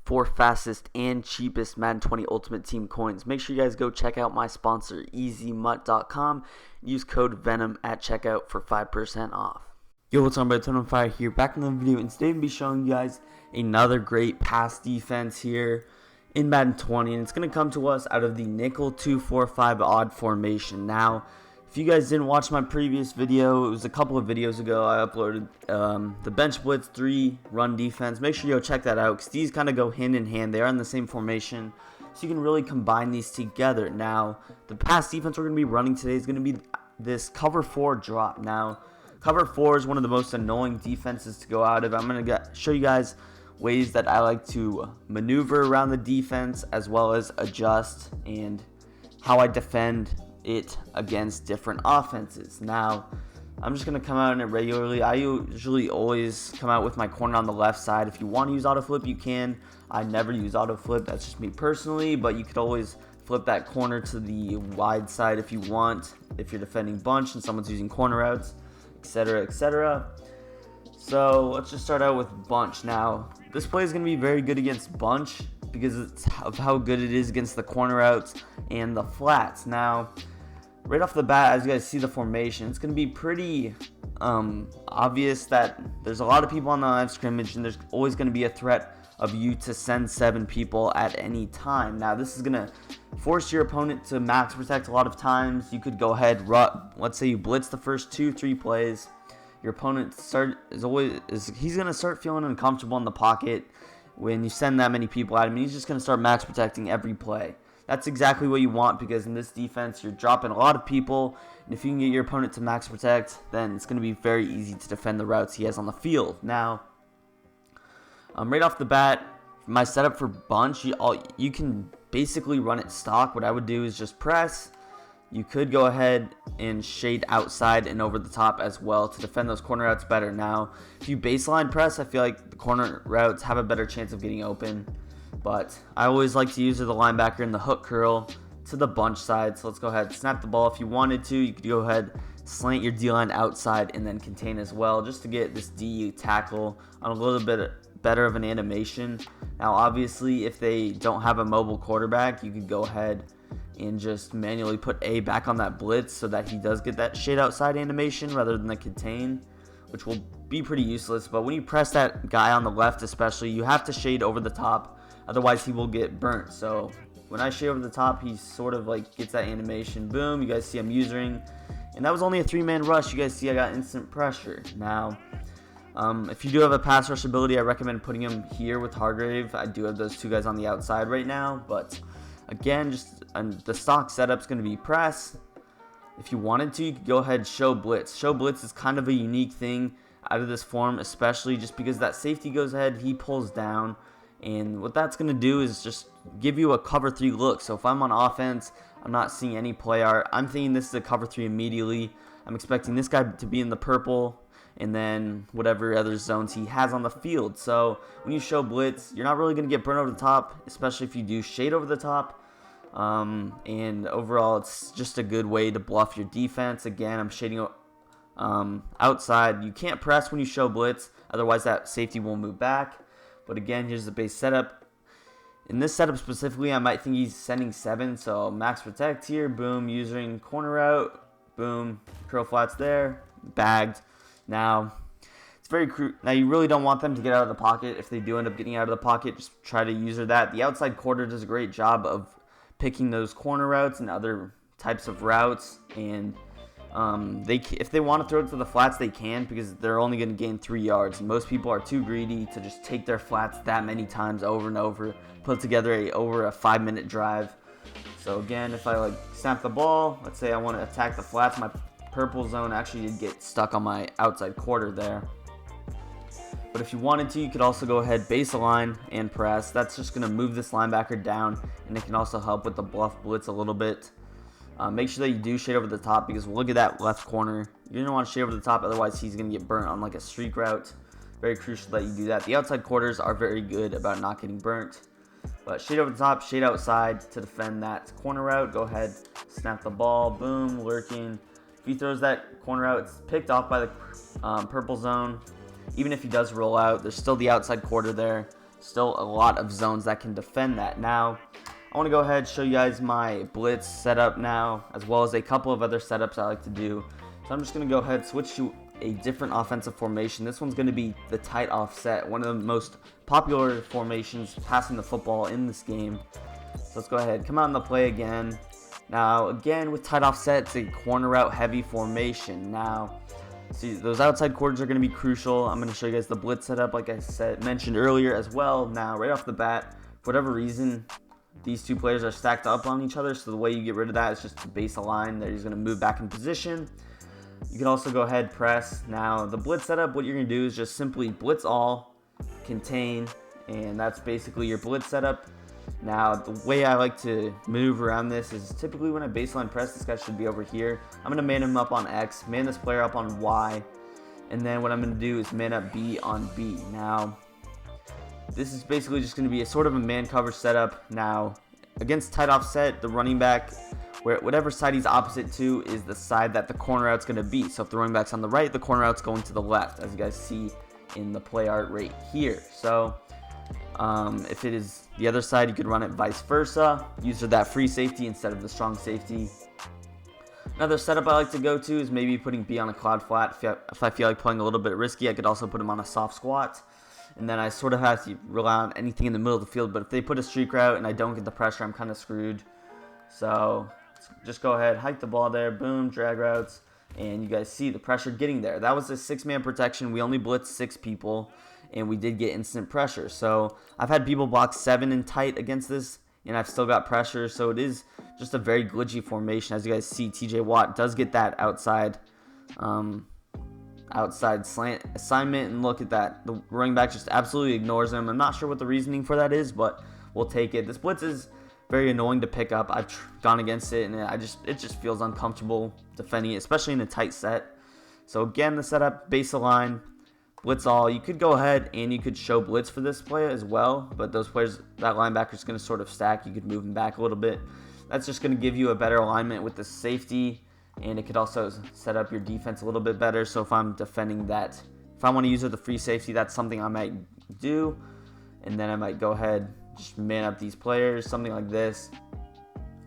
4 fastest and cheapest Madden 20 Ultimate Team coins. Make sure you guys go check out my sponsor, EasyMut.com. Use code VENM at checkout for 5% off. Yo, what's up, everybody? Ton on Fire here, back in the video, and today I'm going to be showing you guys another great pass defense here in Madden 20, and it's going to come to us out of the nickel 2-4-5 odd formation. Now, if you guys didn't watch my previous video, it was a couple of videos ago, I uploaded the bench blitz 3 run defense. Make sure you go check that out, because these kind of go hand in hand. They are in the same formation, so you can really combine these together. Now, the pass defense we're going to be running today is going to be this cover 4 drop. Now, cover 4 is one of the most annoying defenses to go out of. I'm going to show you guys ways that I like to maneuver around the defense, as well as adjust, and how I defend it against different offenses. Now, I'm just going to come out in it regularly. I usually always come out with my corner on the left side. If you want to use auto flip, you can. I never use auto flip. That's just me personally, but you could always flip that corner to the wide side if you want, if you're defending bunch and someone's using corner routes, etc., etc. So let's just start out with bunch. Now, this play is going to be very good against bunch because of how good it is against the corner routes and the flats. Now, right off the bat, as you guys see the formation, it's going to be pretty obvious that there's a lot of people on the line of scrimmage, and there's always going to be a threat of you to send 7 people at any time. Now, this is going to force your opponent to max protect a lot of times. You could go ahead, let's say you blitz the first 2-3 plays. Your opponent he's going to start feeling uncomfortable in the pocket when you send that many people at him. He's just going to start max protecting every play. That's exactly what you want, because in this defense, you're dropping a lot of people, and if you can get your opponent to max protect, then it's going to be very easy to defend the routes he has on the field. Now, right off the bat, my setup for bunch, you can basically run it stock. What I would do is just press. You could go ahead and shade outside and over the top as well to defend those corner routes better. Now, if you baseline press, I feel like the corner routes have a better chance of getting open. But I always like to use the linebacker in the hook curl to the bunch side. So let's go ahead and snap the ball. If you wanted to, you could go ahead, slant your D-line outside, and then contain as well, just to get this D tackle on a little bit better of an animation. Now, obviously, if they don't have a mobile quarterback, you could go ahead and just manually put A back on that blitz so that he does get that shade outside animation rather than the contain, which will be pretty useless. But when you press that guy on the left especially, you have to shade over the top, otherwise he will get burnt. So when I shade over the top, he sort of like gets that animation. Boom, you guys see I'm using, and that was only a 3-man rush. You guys see I got instant pressure. Now, if you do have a pass rush ability, I recommend putting him here with Hargrave. I do have those 2 guys on the outside right now, but again, just the stock setup's going to be press. If you wanted to, you could go ahead and show blitz. Show blitz is kind of a unique thing out of this form, especially just because that safety goes ahead, he pulls down, and what that's going to do is just give you a cover 3 look. So if I'm on offense, I'm not seeing any play art, I'm thinking this is a cover 3 immediately. I'm expecting this guy to be in the purple, and then whatever other zones he has on the field. So when you show blitz, you're not really going to get burned over the top, especially if you do shade over the top. And overall, it's just a good way to bluff your defense. Again, I'm shading outside. You can't press when you show blitz, otherwise that safety will move back. But again, here's the base setup. In this setup specifically, I might think he's sending 7, so max protect here. Boom, using corner route. Boom, curl flats there, bagged. Now, it's very now you really don't want them to get out of the pocket. If they do end up getting out of the pocket, just try to use that. The outside quarter does a great job of picking those corner routes and other types of routes, and if they want to throw it to the flats, they can, because they're only going to gain 3 yards, and most people are too greedy to just take their flats that many times over and over, put together over a 5-minute drive. So again, if I snap the ball, let's say I want to attack the flats, my purple zone actually did get stuck on my outside quarter there. But if you wanted to, you could also go ahead, base align and press. That's just going to move this linebacker down, and it can also help with the bluff blitz a little bit. Make sure that you do shade over the top, because look at that left corner. You're going to want to shade over the top, otherwise he's going to get burnt on like a streak route. Very crucial that you do that. The outside quarters are very good about not getting burnt. But shade over the top, shade outside to defend that corner route. Go ahead, snap the ball, boom, lurking. If he throws that corner out, it's picked off by the purple zone. Even if he does roll out, there's still the outside quarter there. still a lot of zones that can defend that. Now, I want to go ahead and show you guys my blitz setup now, as well as a couple of other setups I like to do. So I'm just going to go ahead and switch to a different offensive formation. This one's going to be the tight offset, one of the most popular formations passing the football in this game. So let's go ahead, come out in the play again. Now, again, with tight offset, it's a corner route heavy formation. Now, see, those outside quarters are going to be crucial. I'm going to show you guys the blitz setup, like I mentioned earlier as well. Now, right off the bat, for whatever reason, these two players are stacked up on each other. So the way you get rid of that is just to base a line that he's going to move back in position. You can also go ahead, press. Now, the blitz setup, what you're going to do is just simply blitz all, contain, and that's basically your blitz setup. Now, the way I like to move around this is typically when I baseline press, this guy should be over here. I'm going to man him up on X, man this player up on Y, and then what I'm going to do is man up B on B. Now, this is basically just going to be a sort of a man coverage setup. Now, against tight offset, the running back, whatever side he's opposite to is the side that the corner out's going to be. So if the running back's on the right, the corner out's going to the left, as you guys see in the play art right here. So if it is the other side, you could run it vice versa. Use that free safety instead of the strong safety. Another setup I like to go to is maybe putting B on a cloud flat. If I feel like playing a little bit risky, I could also put him on a soft squat. And then I sort of have to rely on anything in the middle of the field. But if they put a streak route and I don't get the pressure, I'm kind of screwed. So just go ahead, hike the ball there, boom, drag routes. And you guys see the pressure getting there. That was a 6-man protection. We only blitzed 6 people, and we did get instant pressure. So I've had people block 7 in tight against this, and I've still got pressure. So it is just a very glitchy formation. As you guys see, TJ Watt does get that outside slant assignment, and look at that. The running back just absolutely ignores him. I'm not sure what the reasoning for that is, but we'll take it. This blitz is very annoying to pick up. I've gone against it, and it just feels uncomfortable defending it, especially in a tight set. So again, the setup, base a line, blitz all. You could go ahead and you could show blitz for this play as well, but those players, that linebacker is going to sort of stack. You could move him back a little bit. That's just going to give you a better alignment with the safety, and it could also set up your defense a little bit better. So if I'm defending that, if I want to use the free safety, that's something I might do, and then I might go ahead, just man up these players, something like this.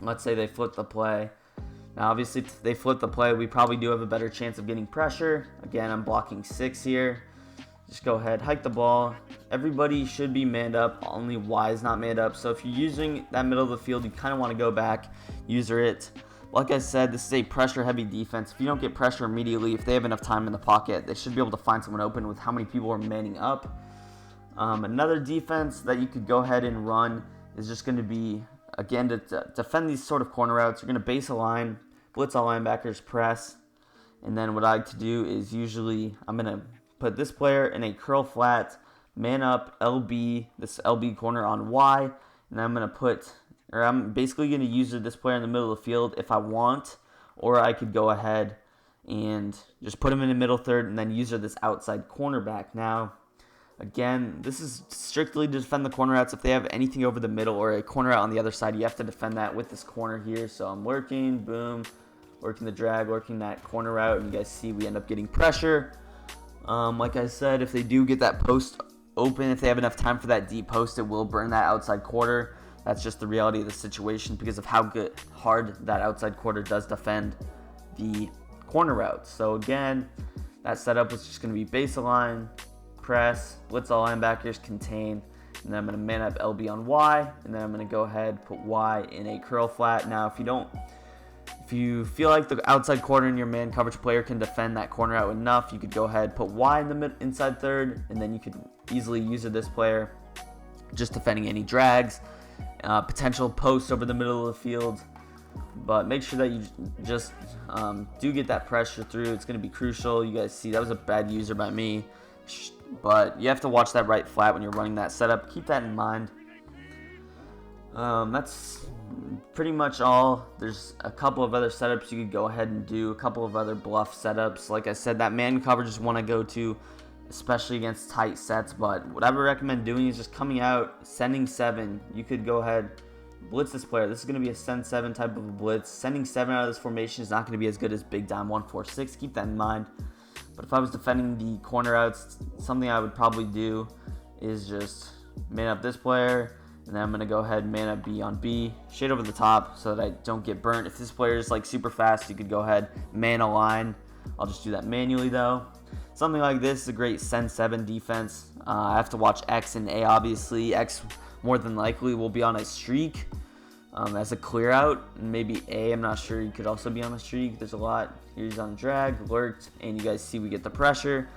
Let's say they flip the play. Now, obviously, if they flip the play, we probably do have a better chance of getting pressure. Again, I'm blocking 6 here. Just go ahead, hike the ball. Everybody should be manned up. Only Y is not manned up. So if you're using that middle of the field, you kind of want to go back, user it. Like I said, this is a pressure-heavy defense. If you don't get pressure immediately, if they have enough time in the pocket, they should be able to find someone open with how many people are manning up. Another defense that you could go ahead and run is just going to be, again, to defend these sort of corner routes. You're going to base a line, blitz all linebackers, press, and then what I like to do is usually I'm going to put this player in a curl flat, man up, LB, this LB corner on Y, and I'm going to put, or I'm basically going to use this player in the middle of the field if I want, or I could go ahead and just put him in the middle third and then use this outside cornerback. Now, again, this is strictly to defend the corner routes. If they have anything over the middle or a corner out on the other side, you have to defend that with this corner here. So I'm working, boom, working the drag, working that corner route, and you guys see we end up getting pressure. Like I said, if they do get that post open, if they have enough time for that deep post, it will burn that outside quarter. That's just the reality of the situation because of how hard that outside quarter does defend the corner routes. So again, that setup was just going to be base line, press, blitz all linebackers, contain, and then I'm going to man up LB on Y, and then I'm going to go ahead, put Y in a curl flat. Now, if you feel like the outside corner in your man coverage player can defend that corner out enough, you could go ahead, put Y in the inside third, and then you could easily use this player just defending any drags, potential posts over the middle of the field. But make sure that you just do get that pressure through. It's going to be crucial. You guys see that was a bad user by me. But you have to watch that right flat when you're running that setup. Keep that in mind. That's pretty much all. There's a couple of other setups you could go ahead and do. A couple of other bluff setups. Like I said, that man coverage is one I go to, especially against tight sets. But what I would recommend doing is just coming out, sending 7. You could go ahead, blitz this player. This is going to be a send 7 type of a blitz. Sending 7 out of this formation is not going to be as good as big dime 1-4-6. Keep that in mind. But if I was defending the corner outs, something I would probably do is just man up this player, and then I'm going to go ahead and man up B on B, shade over the top so that I don't get burnt. If this player is like super fast, you could go ahead, man a line. I'll just do that manually though. Something like this is a great send 7 defense. I have to watch X and A obviously. X more than likely will be on a streak as a clear out, and maybe A, I'm not sure, he could also be on a streak. There's a lot. Here's on drag, lurked, and you guys see we get the pressure.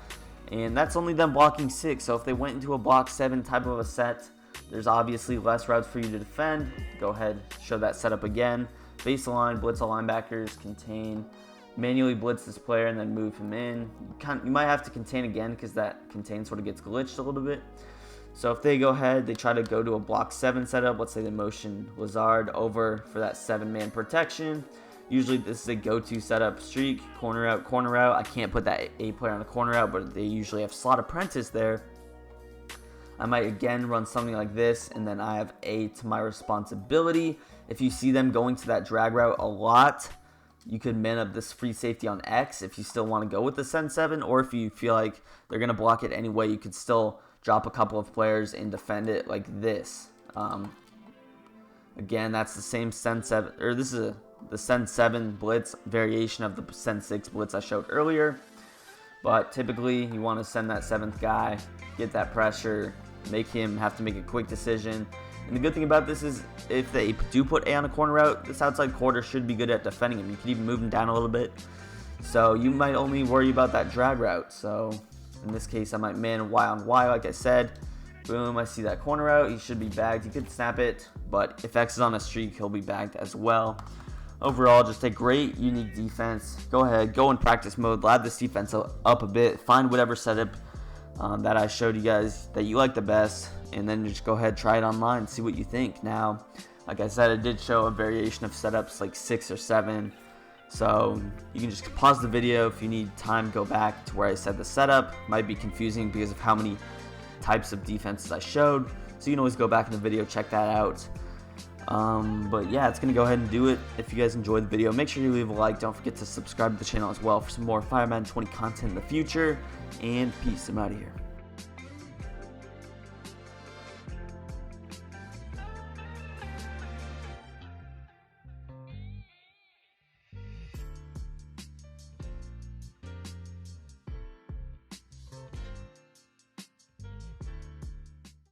And that's only them blocking 6, so if they went into a block 7 type of a set, there's obviously less routes for you to defend. Go ahead, show that setup again. Baseline, blitz all linebackers, contain, manually blitz this player and then move him in. You might have to contain again because that contain sort of gets glitched a little bit. So if they go ahead, they try to go to a block 7 setup. Let's say they motion Lazard over for that 7-man protection. Usually this is a go-to setup streak, corner out, corner out. I can't put that A player on a corner out, but they usually have slot apprentice there. I might again run something like this, and then I have A to my responsibility. If you see them going to that drag route a lot, you could man up this free safety on X if you still want to go with the send 7, or if you feel like they're going to block it anyway, you could still drop a couple of players and defend it like this. Again, that's the same send 7, or this is the send 7 blitz variation of the send 6 blitz I showed earlier. But typically, you want to send that 7th guy, get that pressure, make him have to make a quick decision. And the good thing about this is if they do put A on a corner route, this outside quarter should be good at defending him. You can even move him down a little bit. So you might only worry about that drag route. So in this case, I might man Y on Y like I said. Boom, I see that corner route. He should be bagged. You could snap it, but if X is on a streak, he'll be bagged as well. Overall, just a great, unique defense. Go ahead, go in practice mode, lab this defense up a bit, find whatever setup that I showed you guys that you like the best, and then just go ahead, try it online, see what you think. Now, like I said, I did show a variation of setups like 6 or 7, so you can just pause the video if you need time, go back to where I said the setup. Might be confusing because of how many types of defenses I showed, so you can always go back in the video, check that out. But yeah, it's gonna go ahead and do it. If you guys enjoyed the video, make sure you leave a like. Don't forget to subscribe to the channel as well for some more Madden 20 content in the future. And peace. I'm out of here.